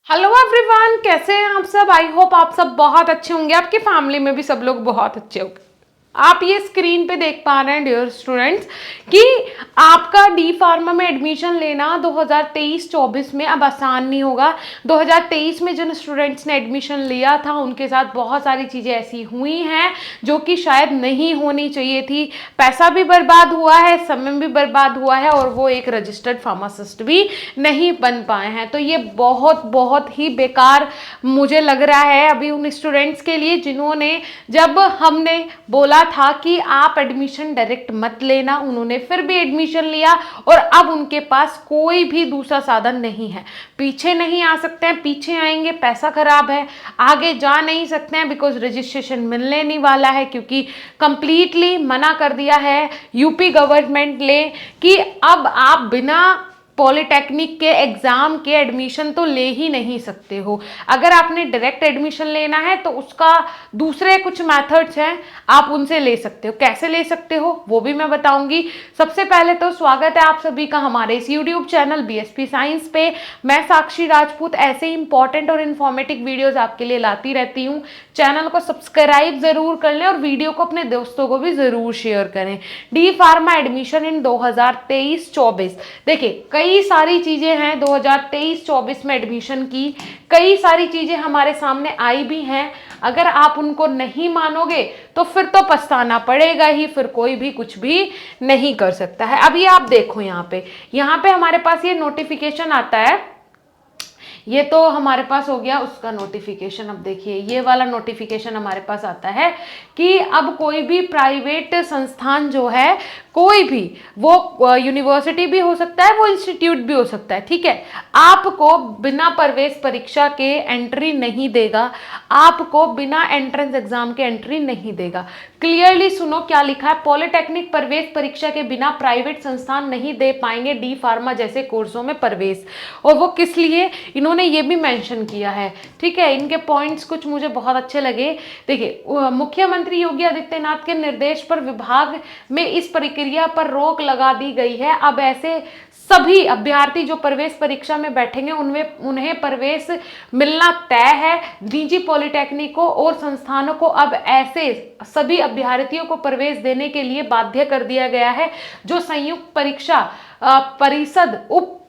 Hello everyone, कैसे हैं आप सब। आई होप आप सब बहुत अच्छे होंगे, आपकी फैमिली में भी सब लोग बहुत अच्छे होंगे। आप ये स्क्रीन पे देख पा रहे हैं डियर स्टूडेंट्स कि आपका डी फार्मा में एडमिशन लेना 2023-24 में अब आसान नहीं होगा। 2023 में जिन स्टूडेंट्स ने एडमिशन लिया था उनके साथ बहुत सारी चीज़ें ऐसी हुई हैं जो कि शायद नहीं होनी चाहिए थी। पैसा भी बर्बाद हुआ है, समय भी बर्बाद हुआ है और वो एक रजिस्टर्ड फार्मासिस्ट भी नहीं बन पाए हैं। तो ये बहुत बहुत ही बेकार मुझे लग रहा है अभी उन स्टूडेंट्स के लिए जिन्होंने, जब हमने बोला था कि आप एडमिशन डायरेक्ट मत लेना, उन्होंने फिर भी एडमिशन लिया और अब उनके पास कोई भी दूसरा साधन नहीं है। पीछे नहीं आ सकते हैं, पीछे आएंगे पैसा खराब है, आगे जा नहीं सकते हैं बिकॉज रजिस्ट्रेशन मिलने नहीं वाला है क्योंकि कंप्लीटली मना कर दिया है यूपी गवर्नमेंट ने कि अब आप बिना पॉलिटेक्निक के एग्जाम के एडमिशन तो ले ही नहीं सकते हो। अगर आपने डायरेक्ट एडमिशन लेना है तो उसका दूसरे कुछ मेथड्स हैं, आप उनसे ले सकते हो। कैसे ले सकते हो वो भी मैं बताऊंगी। सबसे पहले तो स्वागत है आप सभी का हमारे इस यूट्यूब चैनल बीएसपी साइंस पे। मैं साक्षी राजपूत ऐसे इंपॉर्टेंट और इन्फॉर्मेटिव वीडियोज आपके लिए लाती रहती हूँ। चैनल को सब्सक्राइब जरूर कर लें और वीडियो को अपने दोस्तों को भी जरूर शेयर करें। डी फार्मा एडमिशन इन 2023-24, देखिए कई सारी चीजें हैं 2023-24 में एडमिशन की, कई सारी चीजें हमारे सामने आई भी हैं। अगर आप उनको नहीं मानोगे तो फिर तो पछताना पड़ेगा ही, फिर कोई भी कुछ भी नहीं कर सकता है। अब ये आप देखो यहाँ पे हमारे पास ये नोटिफिकेशन आता है। ये तो हमारे पास हो गया उसका नोटिफिकेशन। अब देखिए ये वाला नोटिफिकेशन हमारे पास आता है कि अब कोई भी प्राइवेट संस्थान जो है, कोई भी, वो यूनिवर्सिटी भी हो सकता है, वो इंस्टीट्यूट भी हो सकता है, ठीक है, आपको बिना प्रवेश परीक्षा के एंट्री नहीं देगा, आपको बिना एंट्रेंस एग्जाम के एंट्री नहीं देगा। क्लियरली सुनो क्या लिखा है, पॉलिटेक्निक प्रवेश परीक्षा के बिना प्राइवेट संस्थान नहीं दे पाएंगे डी फार्मा जैसे कोर्सों में प्रवेश। और वो किस लिए, इन्होंने ये भी मेंशन किया है, ठीक है। इनके पॉइंट्स कुछ मुझे बहुत अच्छे लगे। देखिए मुख्यमंत्री योगी आदित्यनाथ के निर्देश पर विभाग में इस प्रक्रिया पर रोक लगा दी गई है। अब ऐसे सभी अभ्यर्थी जो प्रवेश परीक्षा में बैठेंगे उन्हें प्रवेश मिलना तय है। निजी पॉलिटेक्निकों और संस्थानों को अब ऐसे सभी अभ्यर्थियों को प्रवेश देने के लिए बाध्य कर दिया गया है जो संयुक्त परीक्षा परिषद उप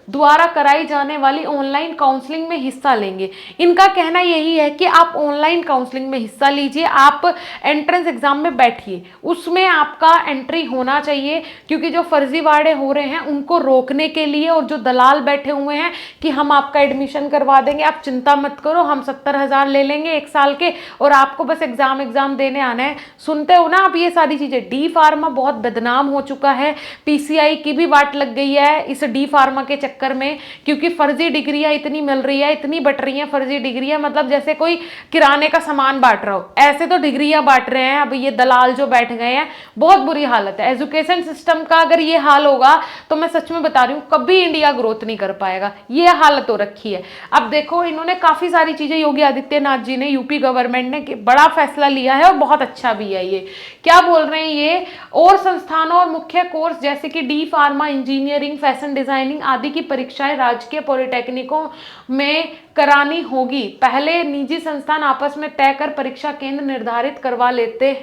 द्वारा कराई जाने वाली ऑनलाइन काउंसलिंग में हिस्सा लेंगे। इनका कहना यही है कि आप ऑनलाइन काउंसलिंग में हिस्सा लीजिए, आप एंट्रेंस एग्जाम में बैठिए, उसमें आपका एंट्री होना चाहिए क्योंकि जो फर्जीवाड़े हो रहे हैं उनको रोकने के लिए, और जो दलाल बैठे हुए हैं कि हम आपका एडमिशन करवा देंगे, आप चिंता मत करो, हम 70,000 ले लेंगे 1 साल के और आपको बस एग्जाम देने आना है। सुनते हो ना आप ये सारी चीजें। डी फार्मा बहुत बदनाम हो चुका है, पीसीआई की भी वाट लग गई है इस डी फार्मा के चक्कर में, क्योंकि फर्जी डिग्रियां इतनी मिल रही है, इतनी बट रही हैं फर्जी डिग्रियां, मतलब जैसे कोई किराने का सामान बांट रहा हो, ऐसे तो डिग्रियां बांट रहे हैं अब ये दलाल जो बैठ गए हैं। बहुत बुरी हालत है एजुकेशन सिस्टम का। अगर ये हाल होगा तो मैं सच में बता रही हूँ कभी इंडिया ग्रोथ नहीं कर पाएगा, ये हालत हो रखी है। अब देखो इन्होंने काफी सारी चीजें, योगी आदित्यनाथ जी ने, यूपी गवर्नमेंट ने बड़ा फैसला लिया है और बहुत अच्छा भी है। ये क्या बोल रहे हैं, ये और संस्थानों और मुख्य कोर्स जैसे कि D pharma, engineering, fashion designing आदि की परीक्षाएं राजकीय पॉलिटेक्निकों में करानी होगी। पहले निजी संस्थान आपस में तय कर परीक्षा केंद्र निर्धारित करवा लेते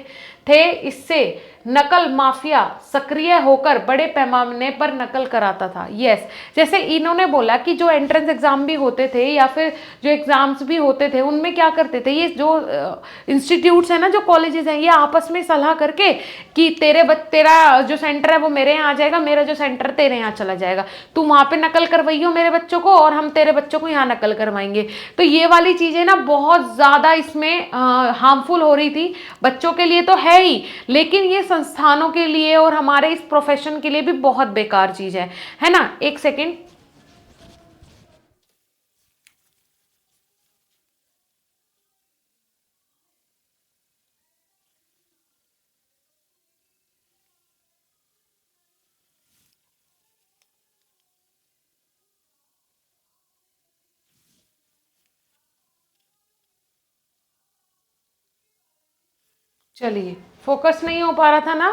थे, इससे नकल माफिया सक्रिय होकर बड़े पैमाने पर नकल कराता था। यस, जैसे इन्होंने बोला कि जो एंट्रेंस एग्जाम भी होते थे या फिर जो एग्जाम्स भी होते थे उनमें क्या करते थे, ये जो इंस्टीट्यूट्स है ना, जो कॉलेजेस हैं, ये आपस में सलाह करके कि तेरा जो सेंटर है वो मेरे यहाँ आ जाएगा, मेरा जो सेंटर तेरे यहाँ चला जाएगा, तू वहां पे नकल करवाइयो मेरे बच्चों को और हम तेरे बच्चों को यहाँ नकल करवाएंगे। तो ये वाली चीजें ना बहुत ज्यादा इसमें हार्मफुल हो रही थी। बच्चों के लिए तो है ही, लेकिन ये संस्थानों के लिए और हमारे इस प्रोफेशन के लिए भी बहुत बेकार चीज है ना। एक सेकेंड, चलिए फोकस नहीं हो पा रहा था ना,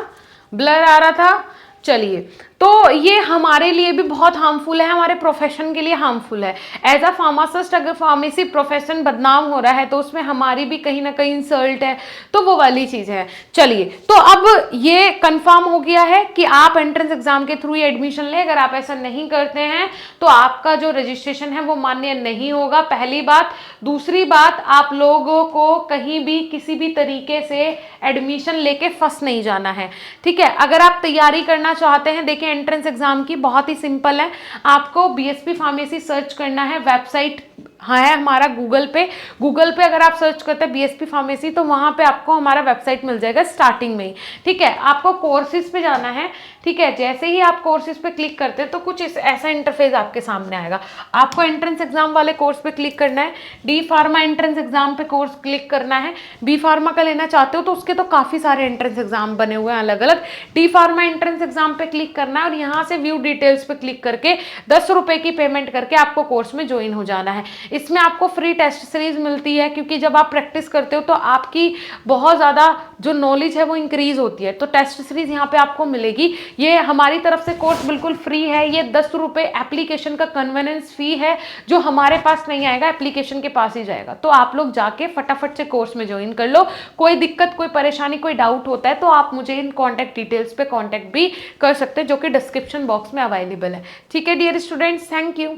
ब्लर आ रहा था। चलिए, तो ये हमारे लिए भी बहुत हार्मफुल है, हमारे प्रोफेशन के लिए हार्मफुल है। एज अ फार्मासिस्ट अगर फार्मेसी प्रोफेशन बदनाम हो रहा है तो उसमें हमारी भी कहीं ना कहीं इंसल्ट है, तो वो वाली चीज है। चलिए, तो अब ये कंफर्म हो गया है कि आप एंट्रेंस एग्जाम के थ्रू एडमिशन ले। अगर आप ऐसा नहीं करते हैं तो आपका जो रजिस्ट्रेशन है वो मान्य नहीं होगा, पहली बात। दूसरी बात, आप लोगों को कहीं भी किसी भी तरीके से एडमिशन लेके फंस नहीं जाना है, ठीक है। अगर आप तैयारी करना चाहते हैं, देखिए एंट्रेंस एग्जाम की बहुत ही सिंपल है। आपको बीएसपी फार्मेसी सर्च करना है, वेबसाइट है हमारा गूगल पे अगर आप सर्च करते हैं बीएसपी फार्मेसी तो वहां पे आपको हमारा वेबसाइट मिल जाएगा स्टार्टिंग में ही, ठीक है। आपको कोर्सेज पे जाना है, ठीक है। जैसे ही आप कोर्सेज पे क्लिक करते हैं तो कुछ ऐसा इंटरफेस आपके सामने आएगा। आपको एंट्रेंस एग्जाम वाले कोर्स पे क्लिक करना है, डी फार्मा एंट्रेंस एग्जाम पे कोर्स क्लिक करना है। बी फार्मा का लेना चाहते हो तो उसके तो काफी सारे एंट्रेंस एग्जाम बने हुए हैं अलग अलग। डी फार्मा एंट्रेंस एग्जाम पे क्लिक करना है और यहाँ से व्यू डिटेल्स पे क्लिक करके 10 रुपए की पेमेंट करके आपको कोर्स में ज्वाइन हो जाना है। इसमें आपको फ्री टेस्ट सीरीज मिलती है, क्योंकि जब आप प्रैक्टिस करते हो तो आपकी बहुत ज़्यादा जो नॉलेज है वो इंक्रीज होती है, तो टेस्ट सीरीज यहाँ पे आपको मिलेगी। ये हमारी तरफ से कोर्स बिल्कुल फ्री है। ये 10 रुपए एप्लीकेशन का कन्वीनियंस फी है, जो हमारे पास नहीं आएगा, एप्लीकेशन के पास ही जाएगा। तो आप लोग जाके फटाफट से कोर्स में ज्वाइन कर लो। कोई दिक्कत, कोई परेशानी, कोई डाउट होता है तो आप मुझे इन कॉन्टैक्ट डिटेल्स पे कॉन्टैक्ट भी कर सकते हैं, जो कि डिस्क्रिप्शन बॉक्स में अवेलेबल है, ठीक है डियर स्टूडेंट्स। Thank you.